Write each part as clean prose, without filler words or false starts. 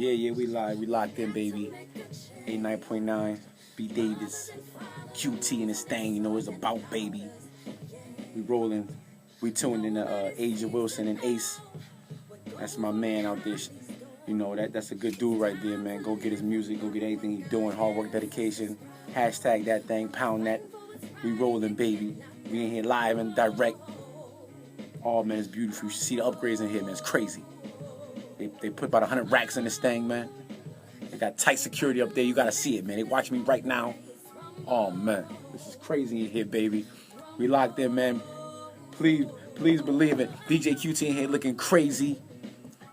Yeah, we live. We locked in, baby. 89.9. B Davis. QT and this thing, you know, it's about, baby. We rolling. We tuned in to Asia Wilson and Ace. That's my man out there. You know, that's a good dude right there, man. Go get his music. Go get anything he's doing. Hard work, dedication. Hashtag that thing. Pound that. We rolling, baby. We in here live and direct. Oh, man, it's beautiful. You should see the upgrades in here, man. It's crazy. They put about 100 racks in this thing, man. They got tight security up there. You got to see it, man. They watch me right now. Oh, man. This is crazy in here, baby. We locked in, man. Please believe it. DJ QT in here looking crazy.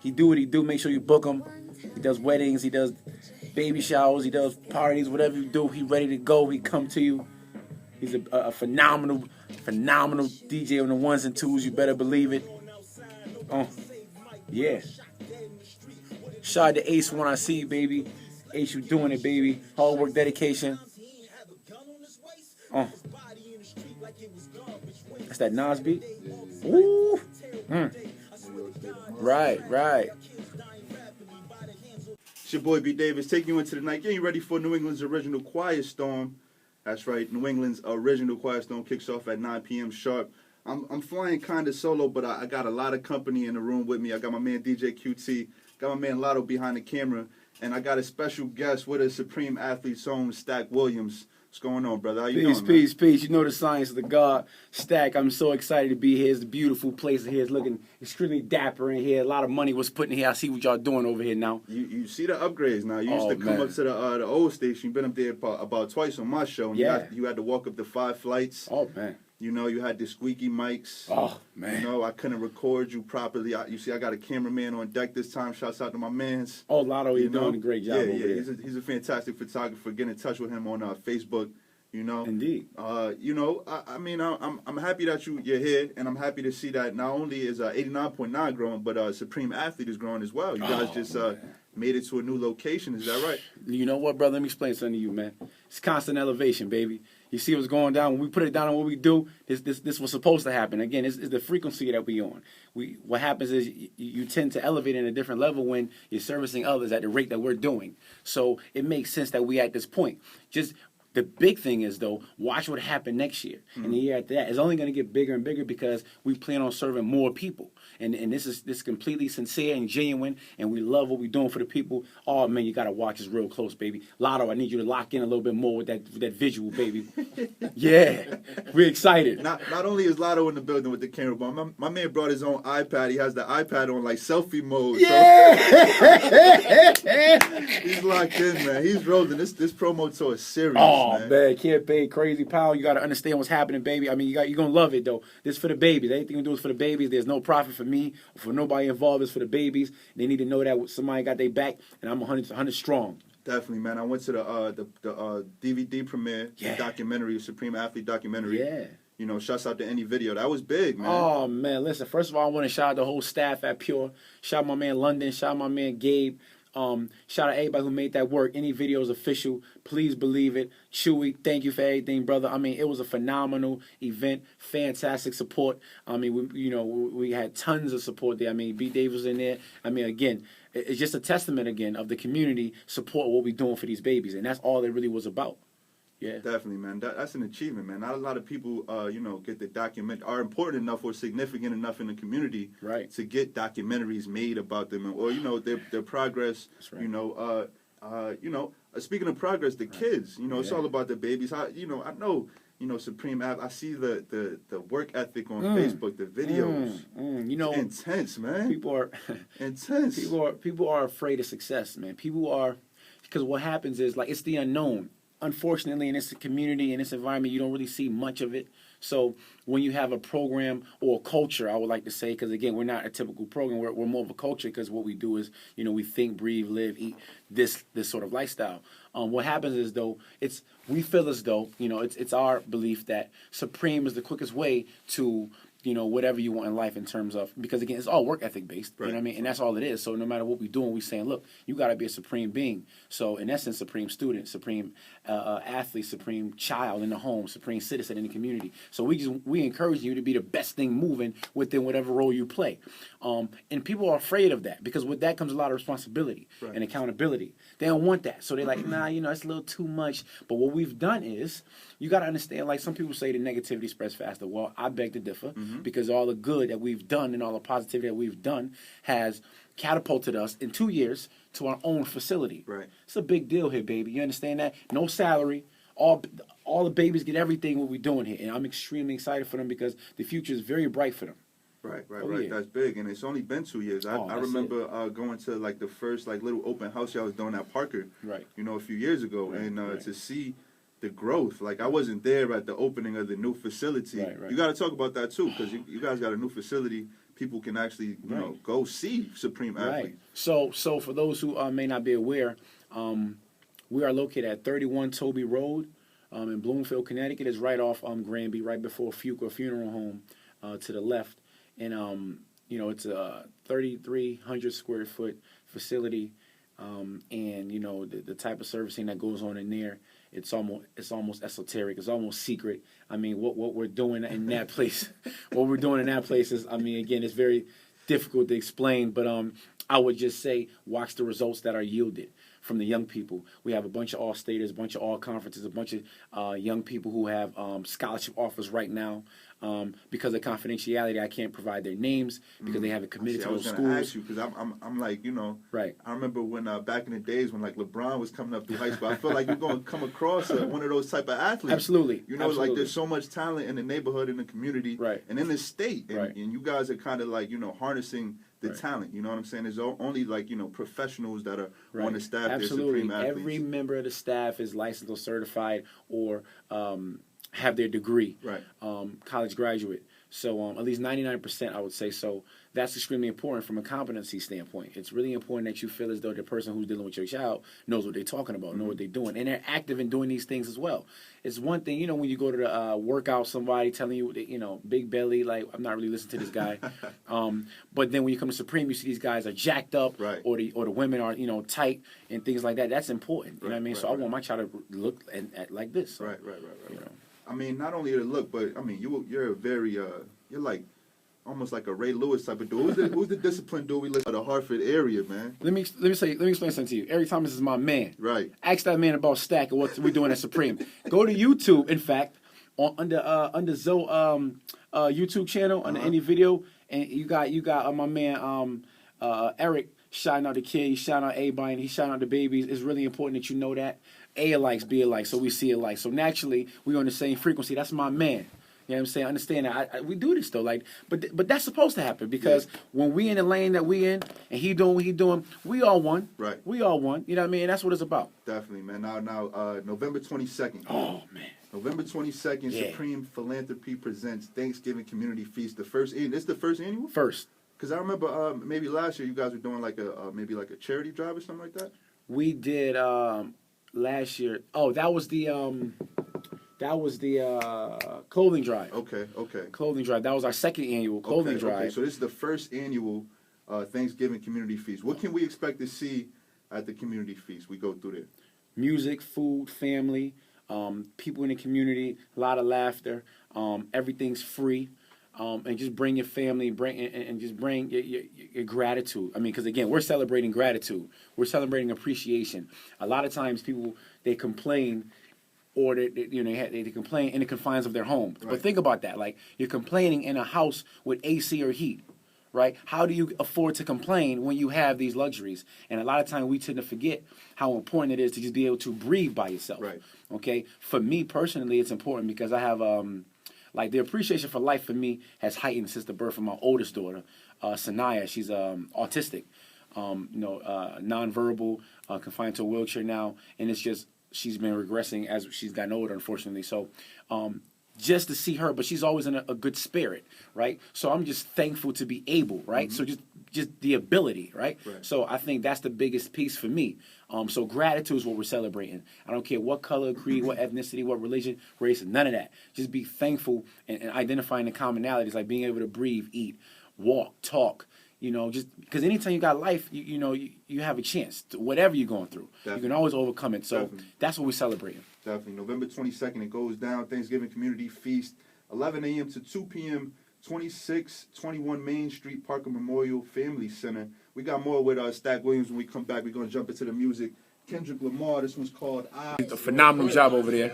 He do what he do. Make sure you book him. He does weddings. He does baby showers. He does parties. Whatever you do, he ready to go. He come to you. He's a phenomenal DJ on the ones and twos. You better believe it. Yeah. Shout out to Ace when I see you, baby. Ace, you doing it, baby. Hard work, dedication. That's that Nas beat? Woo! Right. It's your boy B Davis taking you into the night, getting ready for New England's original Quiet Storm. That's right, New England's original Quiet Storm kicks off at 9 p.m. sharp. I'm flying kind of solo, but I got a lot of company in the room with me. I got my man DJ QT, got my man Lotto behind the camera, and I got a special guest with us, Supreme Athlete Song, Stack Williams. What's going on, brother? How you doing, man? Peace. You know the science of the God. Stack, I'm so excited to be here. It's a beautiful place here. It's looking extremely dapper in here. A lot of money was put in here. I see what y'all doing over here now. You see the upgrades now. You used to come up to the old station. You've been up there about twice on my show. And you had to walk up the 5 flights. Oh, man. You know, you had the squeaky mics. Oh, man. You know, I couldn't record you properly. You see, I got a cameraman on deck this time. Shouts out to my mans. Oh, Lotto, you're doing a great job over there. He's a fantastic photographer. Get in touch with him on Facebook. You know, indeed. You know, I mean, I'm happy that you're here, and I'm happy to see that not only is 89.9 growing, but Supreme Athlete is growing as well. You guys just made it to a new location. Is that right? You know what, brother? Let me explain something to you, man. It's constant elevation, baby. You see what's going down. When we put it down on what we do, this was supposed to happen. Again, it's the frequency that we on. What happens is you tend to elevate in a different level when you're servicing others at the rate that we're doing. So it makes sense that we at this point. Just the big thing is, though, watch what happened next year. And the year after that. It's only going to get bigger and bigger because we plan on serving more people. And this is completely sincere and genuine, and we love what we're doing for the people. Oh, man, you got to watch this real close, baby. Lotto, I need you to lock in a little bit more with that visual, baby. Yeah, we're excited. Not only is Lotto in the building with the camera, but my man brought his own iPad. He has the iPad on, like, selfie mode. Yeah! So he's locked in, man. He's rolling. This promo tour is serious, man. Campaign crazy power. You got to understand what's happening, baby. I mean, you're going to love it, though. This is for the babies. Anything we do is for the babies. There's no profit for me or for nobody involved. It's for the babies. They need to know that somebody got their back, and I'm 100 strong. Definitely, man. I went to the DVD premiere, the documentary, Supreme Athlete documentary. Yeah. You know, shouts out to Any Video. That was big, man. Oh, man. Listen, first of all, I want to shout out the whole staff at Pure. Shout out my man London. Shout out my man Gabe. Shout out everybody who made that work. Any Video is official. Please believe it. Chewy, thank you for everything, brother. I mean, it was a phenomenal event. Fantastic support. I mean, we had tons of support there. I mean, B. Dave was in there. I mean, again, it's just a testament, again, of the community support what we're doing for these babies. And that's all it really was about. Yeah, definitely, man. That's an achievement, man. Not a lot of people, get the are important enough or significant enough in the community, right, to get documentaries made about them, or their progress. That's right. Speaking of progress, the kids, it's all about the babies. I know, Supreme App. I see the work ethic on Facebook, the videos. It's intense, man. People are intense. People are afraid of success, man. People are, because what happens is, like, it's the unknown. Unfortunately, in this community, in this environment, you don't really see much of it. So when you have a program or a culture, I would like to say, because, again, we're not a typical program. We're more of a culture, because what we do is, we think, breathe, live, eat this sort of lifestyle. What happens is, though, we feel as though, it's our belief that Supreme is the quickest way to you know, whatever you want in life in terms of, because again, it's all work ethic based, you know Right. what I mean? And that's all it is. So no matter what we're doing, we're saying, look, you got to be a supreme being. So in essence, supreme student, supreme athlete, supreme child in the home, supreme citizen in the community. So we encourage you to be the best thing moving within whatever role you play. And people are afraid of that because with that comes a lot of responsibility Right. and accountability. They don't want that. So they're like, nah, you know, it's a little too much. But what we've done is, you got to understand, like some people say the negativity spreads faster. Well, I beg to differ because all the good that we've done and all the positivity that we've done has catapulted us in 2 years to our own facility. Right. It's a big deal here, baby. You understand that? No salary. All the babies get everything what we're doing here. And I'm extremely excited for them because the future is very bright for them. Right. Oh, yeah. That's big, and it's only been 2 years. I That's remember going to like the first like little open house y'all was doing at Parker, Right. you know, a few years ago, Right, and right. to see the growth. Like I wasn't there at the opening of the new facility. Right. You got to talk about that too, because you guys got a new facility. People can actually you know Right. go see Supreme Right. Athletes. So for those who may not be aware, we are located at 31 Toby Road in Bloomfield, Connecticut. It's right off Granby, right before Fuqua Funeral Home to the left. And, you know, it's a 3,300 square foot facility. And, you know, the type of servicing that goes on in there, it's almost esoteric. It's almost secret. I mean, what we're doing in that place, is, I mean, again, it's very difficult to explain, but I would just say watch the results that are yielded from the young people. We have a bunch of all-staters, a bunch of all-conferences, a bunch of young people who have scholarship offers right now. Because of confidentiality, I can't provide their names because they haven't committed to I was those gonna schools. ask you because I'm like, you know, Right. I remember when back in the days when like LeBron was coming up through high school. I feel like you're gonna come across one of those type of athletes. Absolutely. You know, Absolutely. like there's so much talent in the neighborhood, in the community, Right. and in the state, and, Right. and you guys are kind of like, you know, harnessing the Right. talent. You know what I'm saying? There's only like, you know, professionals that are Right. on the staff. Absolutely. They're Supreme athletes. Every member of the staff is licensed or certified or have their degree, Right. College graduate. So at least 99%, I would say. So that's extremely important from a competency standpoint. It's really important that you feel as though the person who's dealing with your child knows what they're talking about, know what they're doing, and they're active in doing these things as well. It's one thing, you know, when you go to the workout, somebody telling you, you know, big belly, like I'm not really listening to this guy. But then when you come to Supreme, you see these guys are jacked up, Right. or the women are, you know, tight and things like that. That's important. You know what I mean? Right, So I right. want my child to look at like this. So, Right. You know. I mean, not only the look, but I mean, you're a very you're like almost like a Ray Lewis type of dude. Who's the disciplined dude we listen to the Hartford area, man? Let me explain something to you. Eric Thomas is my man. Right. Ask that man about Stack and what we're doing at Supreme. Go to YouTube, in fact, under Zoe YouTube channel under any video, and you got my man Eric shouting out the kid, he's shouting out everybody, and he's shouting out the babies. It's really important that you know that A likes, B alike, so we see alike. So naturally, we're on the same frequency. That's my man. You know what I'm saying? Understand that we do this though, like, but that's supposed to happen because when we in the lane that we in and he doing what he doing, we all won. Right. We all won. You know what I mean? And that's what it's about. Definitely, man. Now, November 22nd. Oh man. November 22nd, Yeah. Supreme Philanthropy presents Thanksgiving Community Feast. This the first annual? First, Because I remember maybe last year you guys were doing like maybe like a charity drive or something like that. we did last year. Oh, that was the clothing drive. Okay. Clothing drive. That was our second annual clothing drive. Okay, so this is the first annual Thanksgiving Community Feast. What can we expect to see at the Community Feast? We go through there. Music, food, family, people in the community, a lot of laughter. Everything's free. And just bring your family, and just bring your gratitude. I mean, because again, we're celebrating gratitude. We're celebrating appreciation. A lot of times, people they complain, or they complain in the confines of their home. Right. But think about that. Like you're complaining in a house with AC or heat, right? How do you afford to complain when you have these luxuries? And a lot of times, we tend to forget how important it is to just be able to breathe by yourself. Right. Okay. For me personally, it's important because I have like the appreciation for life for me has heightened since the birth of my oldest daughter, Sanaya. She's autistic, nonverbal, confined to a wheelchair now, and it's just she's been regressing as she's gotten older, unfortunately. So just to see her, but she's always in a good spirit, right? So I'm just thankful to be able, right? So just the ability, right? So I think that's the biggest piece for me. So gratitude is what we're celebrating. I don't care what color, creed, what ethnicity, what religion, race, none of that. Just be thankful and identifying the commonalities, like being able to breathe, eat, walk, talk. You know, just because anytime you got life, you have a chance. To whatever you're going through, you can always overcome it. So that's what we're celebrating. Definitely. November 22nd, it goes down. Thanksgiving Community Feast, 11 a.m. to 2 p.m., 2621 Main Street, Parker Memorial Family Center. We got more with Stack Williams. When we come back, we're going to jump into the music. Kendrick Lamar, this one's called A phenomenal job over there.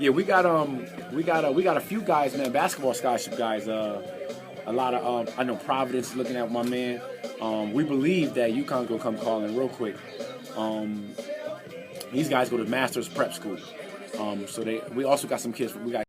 Yeah, we got a few guys, man, basketball scholarship guys. A lot of I know Providence is looking at my man. We believe that UConn's gonna come calling real quick. These guys go to Masters Prep School. So we also got some kids. We got